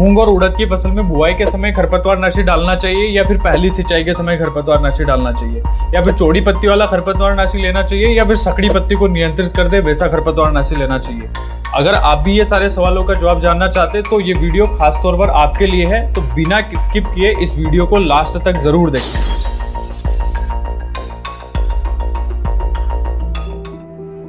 मूंग और उड़द की फसल में बुआई के समय खरपतवारनाशी डालना चाहिए या फिर पहली सिंचाई के समय खरपतवारनाशी डालना चाहिए, या फिर चौड़ी पत्ती वाला खरपतवारनाशी लेना चाहिए, या फिर सकड़ी पत्ती को नियंत्रित कर दे वैसा खरपतवारनाशी लेना चाहिए। अगर आप भी ये सारे सवालों का जवाब जानना चाहते हैं तो ये वीडियो खास तौर पर आपके लिए है, तो बिना स्किप किए इस वीडियो को लास्ट तक जरूर देखें।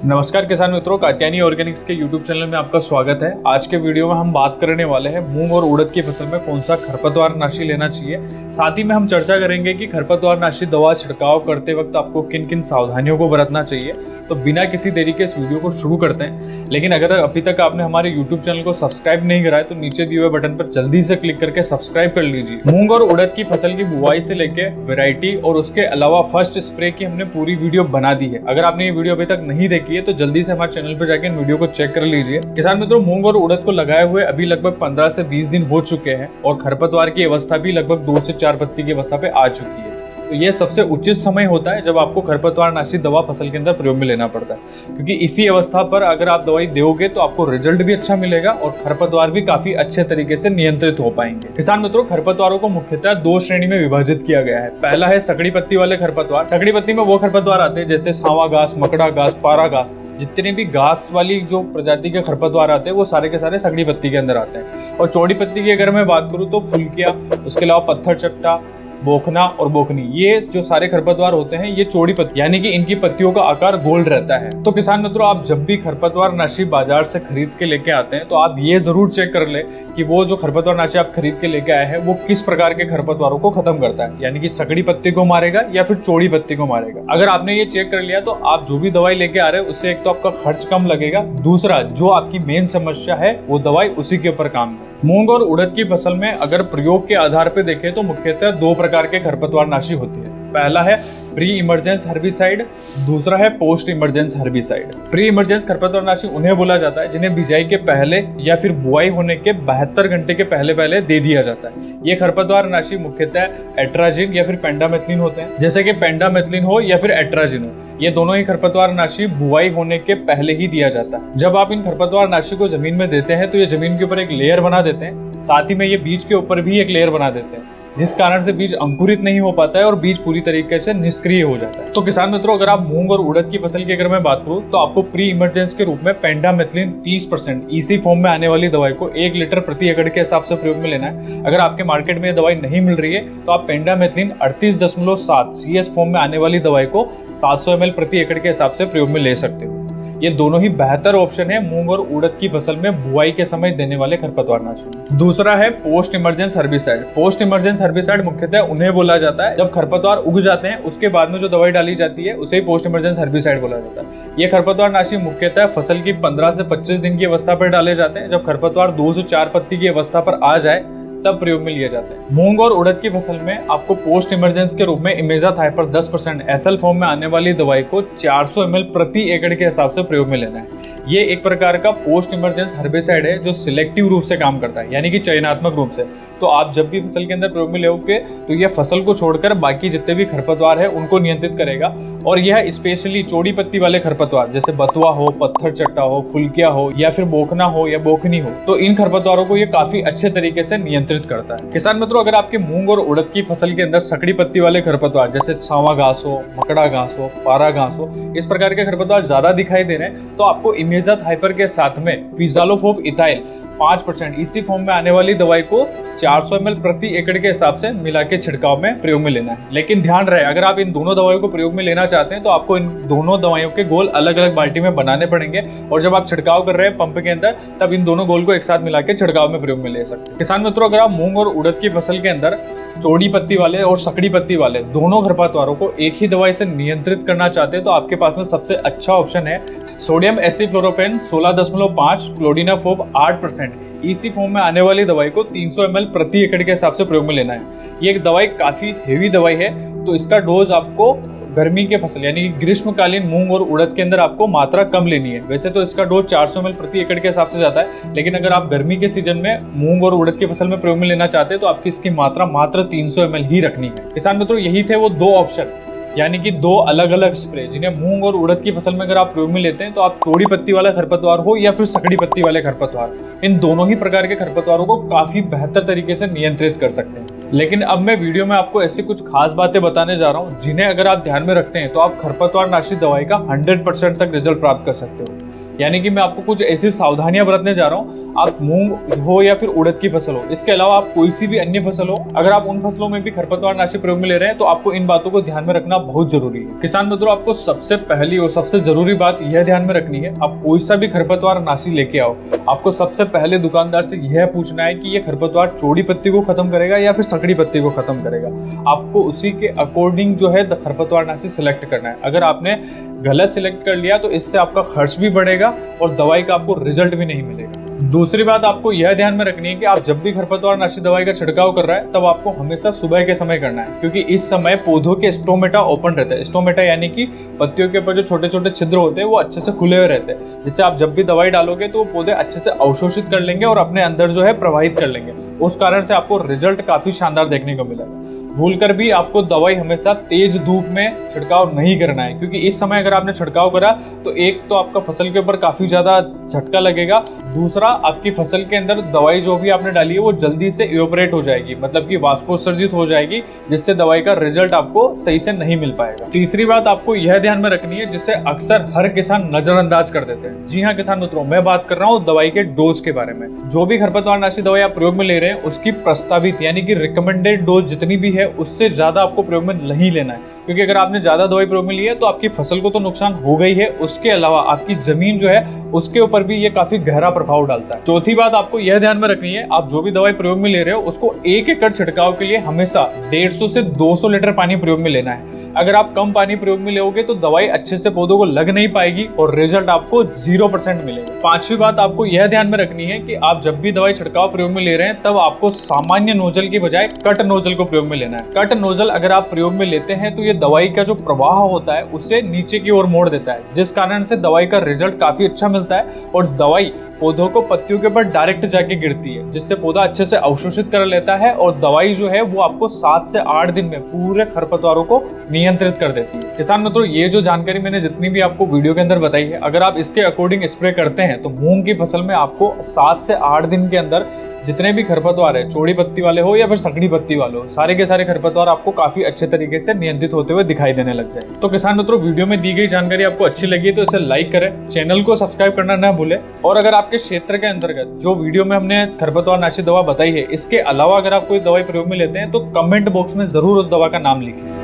नमस्कार किसान मित्रों, कात्यायनी ऑर्गेनिक्स के YouTube चैनल में आपका स्वागत है। आज के वीडियो में हम बात करने वाले हैं मूंग और उड़द की फसल में कौन सा खरपतवारनाशी लेना चाहिए। साथ ही में हम चर्चा करेंगे कि खरपतवारनाशी दवा छिड़काव करते वक्त आपको किन किन सावधानियों को बरतना चाहिए। तो बिना किसी देरी के इस वीडियो को शुरू करते हैं। लेकिन अगर अभी तक आपने हमारे YouTube चैनल को सब्सक्राइब नहीं करा है तो नीचे दिए हुए बटन पर जल्दी से क्लिक करके सब्सक्राइब कर लीजिए। मूंग और उड़द की फसल की बुआई से लेके वैरायटी और उसके अलावा फर्स्ट स्प्रे की हमने पूरी वीडियो बना दी है। अगर आपने ये वीडियो अभी तक नहीं देखी है तो जल्दी से हमारे चैनल पर जाकर इन वीडियो को चेक कर लीजिए। किसान मित्रों, मूंग और उड़द को लगाए हुए अभी लगभग 15 से 20 दिन हो चुके हैं और खरपतवार की अवस्था भी लगभग 2 से 4 पत्ती की अवस्था पे आ चुकी है। तो ये सबसे उचित समय होता है जब आपको खरपतवारनाशी दवा फसल के अंदर प्रयोग में लेना पड़ता है, क्योंकि इसी अवस्था पर अगर आप दवाई दोगे तो आपको रिजल्ट भी अच्छा मिलेगा और खरपतवार भी काफी अच्छे तरीके से नियंत्रित हो पाएंगे। किसान मित्रों, खरपतवारों को मुख्यतः 2 श्रेणी में विभाजित किया गया है। पहला है सकड़ी पत्ती वाले खरपतवार। सकड़ी पत्ती में वो खरपतवार आते हैं जैसे सांवा घास, मकड़ा घास, पारा घास, जितने भी घास वाली जो प्रजाति के खरपतवार आते हैं वो सारे के सारे सकड़ी पत्ती के अंदर आते हैं। और चौड़ी पत्ती की अगर मैं बात करूं तो फुलकिया, उसके अलावा पत्थर चट्टा, बोखना और बोखनी, ये जो सारे खरपतवार होते हैं ये चौड़ी पत्ती, यानी कि इनकी पत्तियों का आकार गोल रहता है। तो किसान मित्रों, आप जब भी खरपतवारनाशी बाजार से खरीद के लेके आते हैं तो आप ये जरूर चेक कर ले कि वो जो खरपतवारनाशी आप खरीद के लेके आए हैं वो किस प्रकार के खरपतवारों को खत्म करता है, यानी कि सकड़ी पत्ती को मारेगा या फिर चौड़ी पत्ती को मारेगा। अगर आपने ये चेक कर लिया तो आप जो भी दवाई लेके आ रहे हैं उससे एक तो आपका खर्च कम लगेगा, दूसरा जो आपकी मेन समस्या है वो दवाई उसी के ऊपर काम है। मूंग और उड़द की फसल में अगर प्रयोग के आधार पर देखें तो मुख्यतः 2 प्रकार के खरपतवारनाशी होती है। पहला है प्री इमरजेंस हर्बिसाइड, दूसरा है post emergence herbicide. Pre emergence खरपतवारनाशी उन्हें बोला जाता है जिन्हें बिजाई के पहले या फिर बुआई होने के 72 घंटे के पहले दे दिया जाता है। ये खरपतवारनाशी मुख्यतः एट्राजिन या फिर पेंडामेथिलीन होते हैं, जैसे कि पेंडामेथिलीन हो या फिर एट्राजिन हो। ये दोनों ही खरपतवारनाशी बुआई होने के पहले ही दिया जाता है। जब आप इन खरपतवारनाशी को जमीन में देते हैं तो ये जमीन के ऊपर एक लेयर बना देते हैं, साथ ही में ये बीज के ऊपर भी एक लेयर बना देते हैं, जिस कारण से बीज अंकुरित नहीं हो पाता है और बीज पूरी तरीके से निष्क्रिय हो जाता है। तो किसान मित्रों, अगर आप मूंग और उड़द की फसल की अगर मैं बात करूं तो आपको प्री इमरजेंस के रूप में पेंडामेथिलीन 30% ईसी फॉर्म में आने वाली दवाई को 1 लीटर प्रति एकड़ के हिसाब से प्रयोग में लेना है। अगर आपके मार्केट में ये दवाई नहीं मिल रही है तो आप पेंडामेथिलीन 38.7 सीएस फॉर्म में आने वाली दवाई को 700 ml प्रति एकड़ के हिसाब से प्रयोग में ले सकते हो। ये दोनों ही बेहतर ऑप्शन है मूंग और उड़द की फसल में बुआई के समय देने वाले खरपतवारनाशी। दूसरा है post emergence herbicide. Post emergence herbicide मुख्यतः उन्हें बोला जाता है जब खरपतवार उग जाते हैं उसके बाद में जो दवाई डाली जाती है उसे ही पोस्ट इमरजेंस हर्बिसाइड बोला जाता है। ये खरपतवारनाशी मुख्यतः फसल की 15 से 25 दिन की अवस्था पर डाले जाते हैं। जब खरपतवार 2 से 4 पत्ती की अवस्था पर आ जाए तब प्रयोग में लिए जाते हैं। मूंग और उड़द की फसल में आपको पोस्ट इमरजेंस के रूप में इमेजाथाइपर 10% एसएल फॉर्म में आने वाली दवाई को 400 ml प्रति एकड़ के हिसाब से प्रयोग में लेना है। ये एक प्रकार का पोस्ट इमरजेंस हर्बिसाइड है जो सिलेक्टिव रूप से काम करता है, यानी कि चयनात्मक रूप से। तो आप जब भी फसल के अंदर प्रयोग में लेोगे तो यह फसल को छोड़कर बाकी जितने भी खरपतवार है उनको नियंत्रित करेगा। और यह स्पेशली चौड़ी पत्ती वाले खरपतवार जैसे बथुआ हो, पत्थर चट्टा हो, फुलकिया हो या फिर बोखना हो या बोखनी हो, तो इन खरपतवारों को ये काफी अच्छे तरीके से नियंत्रित करता है। किसान मित्रों, अगर आपके मूंग और उड़द की फसल के अंदर सकड़ी पत्ती वाले खरपतवार जैसे सांवा घास हो, मकड़ा घास हो, पारा घास हो, इस प्रकार के खरपतवार ज्यादा दिखाई दे रहे हैं तो आपको इमेजाथाइपर के साथ में फिजालोफोब इथाइल 5% इसी फॉर्म में आने वाली दवाई को 400 ml प्रति एकड़ के हिसाब से मिला के छिड़काव में प्रयोग में लेना है। लेकिन ध्यान रहे, अगर आप इन दोनों दवाइयों को प्रयोग में लेना चाहते हैं तो आपको इन दोनों दवाइयों के गोल अलग अलग बाल्टी में बनाने पड़ेंगे और जब आप छिड़काव कर रहे हैं पंप के अंदर तब इन दोनों गोल को एक साथ मिला के छिड़काव में प्रयोग में ले सकते हैं। किसान मित्रों, अगर आप मूंग और उड़द की फसल के अंदर चौड़ी पत्ती वाले और सकड़ी पत्ती वाले दोनों खरपतवारों को एक ही दवाई से नियंत्रित करना चाहते हैं तो आपके पास में सबसे अच्छा ऑप्शन है सोडियम एसिफ्लोरोपेन 16.5, क्लोडिनाफोब 8% ईसी फॉर्म में आने वाली दवाई को 300 ml प्रति एकड़ के हिसाब से प्रयोग में लेना है। ये एक दवाई काफी हेवी दवाई है तो इसका डोज आपको गर्मी के फसल यानी ग्रीष्मकालीन मूंग और उड़द के अंदर आपको मात्रा कम लेनी है। वैसे तो इसका डोज 400 ml प्रति एकड़ के हिसाब से जाता है, लेकिन अगर आप गर्मी के सीजन में मूंग और उड़द की फसल में प्रयोग में लेना चाहते हैं तो आपकी इसकी मात्रा मात्र 300 ml ही रखनी है। किसान मित्रों, यही थे वो 2 ऑप्शन यानी कि दो अलग अलग स्प्रे, जिन्हें मूंग और उड़द की फसल में अगर आप प्रयोग में लेते हैं तो आप चौड़ी पत्ती वाला खरपतवार हो या फिर सकड़ी पत्ती वाले खरपतवार, इन दोनों ही प्रकार के खरपतवारों को काफी बेहतर तरीके से नियंत्रित कर सकते हैं। लेकिन अब मैं वीडियो में आपको ऐसी कुछ खास बातें बताने जा रहा हूँ जिन्हें अगर आप ध्यान में रखते हैं तो आप खरपतवार नाशी दवाई का 100% तक रिजल्ट प्राप्त कर सकते हो। यानी कि मैं आपको कुछ ऐसी सावधानियां बरतने जा रहा हूँ, आप मूंग हो या फिर उड़द की फसल हो, इसके अलावा आप कोई सी भी अन्य फसल हो, अगर आप उन फसलों में भी खरपतवार नाशी प्रयोग में ले रहे हैं तो आपको इन बातों को ध्यान में रखना बहुत जरूरी है। किसान मित्रों, आपको सबसे पहली और सबसे जरूरी बात यह ध्यान में रखनी है, आप कोई सा भी खरपतवार नाशी लेके आओ, आपको सबसे पहले दुकानदार से यह पूछना है कि यह खरपतवार चौड़ी पत्ती को खत्म करेगा या फिर सकड़ी पत्ती को खत्म करेगा। आपको उसी के अकॉर्डिंग जो है खरपतवार नाशी सिलेक्ट करना है। अगर आपने गलत सिलेक्ट कर लिया तो इससे आपका खर्च भी बढ़ेगा और दवाई का आपको रिजल्ट भी नहीं मिलेगा। दूसरी बात आपको यह ध्यान में रखनी है कि आप जब भी खरपतवार नाशी दवाई का छिड़काव कर रहा है तब आपको हमेशा सुबह के समय करना है, क्योंकि इस समय पौधों के स्टोमेटा ओपन रहते हैं। स्टोमेटा यानी कि पत्तियों के ऊपर जो छोटे छोटे छिद्र होते हैं वो अच्छे से खुले हुए रहते हैं, जिससे आप जब भी दवाई डालोगे तो वो पौधे अच्छे से अवशोषित कर लेंगे और अपने अंदर जो है प्रवाहित कर लेंगे। उस कारण से आपको रिजल्ट काफी शानदार देखने को मिलेगा। भूलकर भी आपको दवाई हमेशा तेज धूप में छिड़काव नहीं करना है, क्योंकि इस समय अगर आपने छिड़काव करा तो एक तो आपका फसल के ऊपर काफी ज्यादा झटका लगेगा, दूसरा आपकी फसल के अंदर दवाई जो भी आपने डाली है वो जल्दी से इवेपोरेट हो जाएगी, मतलब कि वाष्पोत्सर्जित हो जाएगी, जिससे दवाई का रिजल्ट आपको सही से नहीं मिल पाएगा। तीसरी बात आपको यह ध्यान में रखनी है, जिससे अक्सर हर किसान नजरअंदाज कर देते हैं। जी हाँ किसान मित्रों, मैं बात कर रहा हूँ दवाई के डोज के बारे में। जो भी खरपतवार नाशी दवाई आप प्रयोग में ले रहे हैं उसकी प्रस्तावित यानी कि रिकमेंडेड डोज जितनी भी है उससे ज्यादा आपको प्रयोग में नहीं लेना है, क्योंकि अगर आपने ज्यादा दवाई प्रयोग में ली है तो आपकी फसल को तो नुकसान हो गई है, उसके अलावा आपकी जमीन जो है उसके ऊपर भी ये काफी गहरा प्रभाव डालता है। चौथी बात आपको यह ध्यान में रखनी है, आप जो भी दवाई प्रयोग में ले रहे हो उसको 1 एकड़ छिड़काव के लिए हमेशा 150 से 200 लीटर पानी प्रयोग में लेना है। अगर आप कम पानी प्रयोग में लोगे तो दवाई अच्छे से पौधों को लग नहीं पाएगी और रिजल्ट आपको 0% मिलेगा। पांचवी बात आपको यह ध्यान में रखनी है कि आप जब भी दवाई छिड़काव प्रयोग में ले रहे हैं तब आपको सामान्य नोजल की बजाय कट नोजल को प्रयोग में लेना है। कट नोजल अगर आप प्रयोग में लेते हैं तो ये दवाई का जो प्रवाह होता है उसे नीचे की ओर मोड़ देता है, जिस कारण से दवाई का रिजल्ट काफी अच्छा मिलता है और दवाई पौधों को पत्तियों के ऊपर डायरेक्ट जाके गिरती है, जिससे पौधा अच्छे से अवशोषित कर लेता है और दवाई जो है वो आपको 7 से 8 दिन में पूरे खरपतवारों को नियंत्रित कर देती है। किसान मित्रों, ये जो जानकारी मैंने जितनी भी आपको वीडियो के अंदर बताई है, अगर आप इसके अकॉर्डिंग स्प्रे करते हैं तो मूंग की फसल में आपको 7 से 8 दिन के अंदर जितने भी खरपतवार है, चौड़ी पत्ती वाले हो या फिर सकड़ी पत्ती वाले हो, सारे के सारे खरपतवार आपको काफी अच्छे तरीके से नियंत्रित होते हुए दिखाई देने लग जाए। तो किसान मित्रों, वीडियो में दी गई जानकारी आपको अच्छी लगी तो इसे लाइक करें, चैनल को सब्सक्राइब करना ना भूलें, और अगर आपके क्षेत्र के अंतर्गत जो वीडियो में हमने खरपतवार नाशी दवा बताई है इसके अलावा अगर आप कोई दवाई प्रयोग में लेते हैं तो कमेंट बॉक्स में जरूर उस दवा का नाम लिखें।